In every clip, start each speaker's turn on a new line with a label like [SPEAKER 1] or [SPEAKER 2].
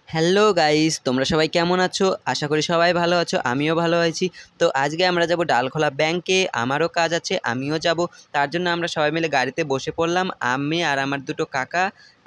[SPEAKER 1] Hello guys, তোমরা সবাই কেমন আছো? আশা করি সবাই ভালো আছো, আমিও ভালো আছি। তো আজকে আমরা যাব ডালখোলা ব্যাংকে। আমারও কাজ আছে, আমিও যাব। তার জন্য আমরা সবাই মিলে গাড়িতে বসে পড়লাম। আমি আর আমার দুটো কাকা,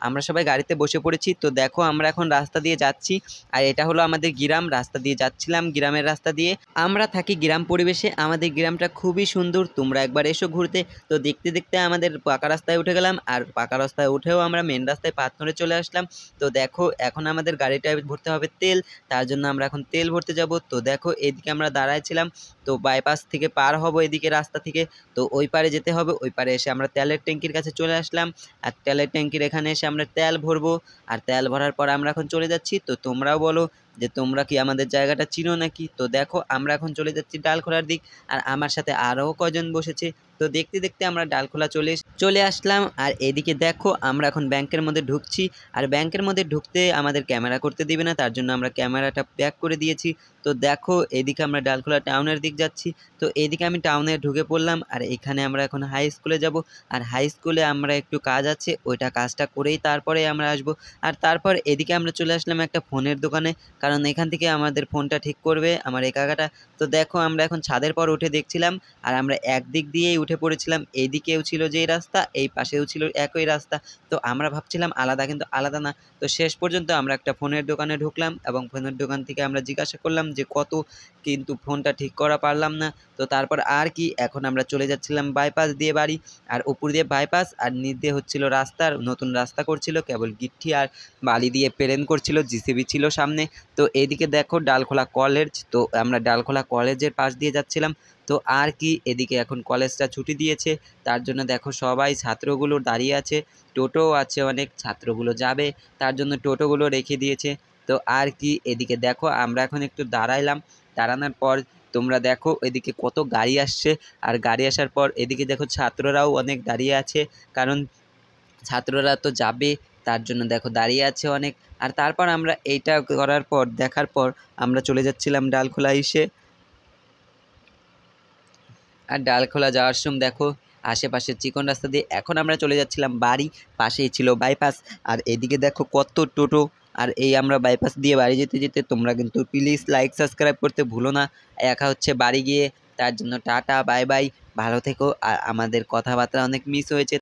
[SPEAKER 1] আমরা সবাই গাড়িতে বসে পড়েছি। তো দেখো আমরা এখন রাস্তা দিয়ে যাচ্ছি, আর এটা হলো আমাদের গ্রাম। রাস্তা দিয়ে যাচ্ছিলাম, গ্রামের রাস্তা দিয়ে। আমরা থাকি গ্রাম পরিবেশে, আমাদের গ্রামটা খুবই সুন্দর। তোমরা একবার এসো ঘুরতে। তো দেখতে দেখতে আমাদের পাকা রাস্তায় উঠে গেলাম, আর পাকা রাস্তায় উঠেও আমরা মেন রাস্তায় পা ধরে চলে আসলাম। তো দেখো এখন আমাদের গাড়িটায় ভরতে হবে তেল। তার জন্য আমরা এখন তেল ভরতে যাব। তো দেখো এদিকে আমরা দাঁড়ায় ছিলাম, তো বাইপাস থেকে পার হব এদিকে রাস্তা থেকে। তো ওই পারে যেতে হবে, ওই পারে এসে আমরা তেলের ট্যাঙ্কির কাছে চলে আসলাম। আর তেলের ট্যাঙ্কির এখানে এসে আমরা তেল ভরবো। আর তেল ভরার পর আমরা এখন চলে যাচ্ছি। তো তোমরাও বলো যে তোমরা কি আমাদের জায়গাটা চিনো নাকি। তো দেখো আমরা এখন চলে যাচ্ছি ডালখোলার দিক, আর আমার সাথে আরও কজন বসেছে। তো দেখতে দেখতে আমরা ডালখোলা চলে আসলাম। আর এদিকে দেখো আমরা এখন ব্যাংকের মধ্যে ঢুকছি। আর ব্যাংকের মধ্যে ঢুকতে আমাদের ক্যামেরা করতে দিবে না, তার জন্য আমরা ক্যামেরাটা ব্যাক করে দিয়েছি। তো দেখো এদিকে আমরা ডালখোলা টাউনের দিক যাচ্ছি। তো এদিকে আমি টাউনে ঢুকে পড়লাম, আর এখানে আমরা এখন হাই স্কুলে যাব। আর হাই স্কুলে আমরা একটু কাজ আছে, ওইটা কাজটা করেই তারপরে আমরা আসব। আর তারপর এদিকে আমরা চলে আসলাম একটা ফোনের দোকানে, কারণ এখান থেকে আমাদের ফোনটা ঠিক করবে আমার এই কাকাটা। তো দেখো আমরা এখন ছাদের পর উঠে দেখছিলাম, আর আমরা একদিক দিয়েই উঠে পড়েছিলাম। এইদিকেও ছিল যেই রাস্তা, এই পাশেও ছিল একই রাস্তা। তো আমরা ভাবছিলাম আলাদা, কিন্তু আলাদা না। তো শেষ পর্যন্ত আমরা একটা ফোনের দোকানে ঢুকলাম, এবং ফোনের দোকান থেকে আমরা জিজ্ঞাসা করলাম যে কত, কিন্তু ফোনটা ঠিক করা পারলাম না। তো তারপর আর কি, এখন আমরা চলে যাচ্ছিলাম বাইপাস দিয়ে বাড়ি। আর উপর দিয়ে বাইপাস, আর নিচ দিয়ে হচ্ছিল রাস্তার নতুন রাস্তা করছিল, কেবল গিট্টি আর বালি দিয়ে প্লেন করছিল, জিসিবি ছিল সামনে। তো এদিকে দেখো ডালখোলা কলেজ। তো আমরা ডালখোলা কলেজের পাশ দিয়ে যাচ্ছিলাম। তো আর কি, এদিকে এখন কলেজটা ছুটি দিয়েছে, তার জন্য দেখো সবাই ছাত্রগুলো দাঁড়িয়ে আছে। টোটো আছে, অনেক ছাত্রগুলো যাবে, তার জন্য টোটোগুলো রেখে দিয়েছে। তো আর কি, এদিকে দেখো আমরা এখন একটু দাঁড়াইলাম। দাঁড়ানোর পর তোমরা দেখো এদিকে কত গাড়ি আসছে। আর গাড়ি আসার পর এদিকে দেখো ছাত্ররাও অনেক দাঁড়িয়ে আছে, কারণ ছাত্ররা তো যাবে, তার জন্য দেখো দাঁড়িয়ে আছে অনেক। আর তারপর আমরা এইটা করার পর, দেখার পর আমরা চলে যাচ্ছিলাম ডালখোলা এসে। আর ডালখোলা যাওয়ার সময় দেখো আশেপাশে চিকন রাস্তা দিয়ে এখন আমরা চলে যাচ্ছিলাম বাড়ি। পাশেই ছিল বাইপাস, আর এদিকে দেখো কত টোটো। আর এই আমরা বাইপাস দিয়ে বাড়ি যেতে যেতে, তোমরা কিন্তু প্লিজ লাইক সাবস্ক্রাইব করতে ভুলো না। একা হচ্ছে বাড়ি গিয়ে, তার জন্য টাটা বাই বাই, ভালো থেকো। আর আমাদের কথাবার্তা অনেক মিস হয়েছে।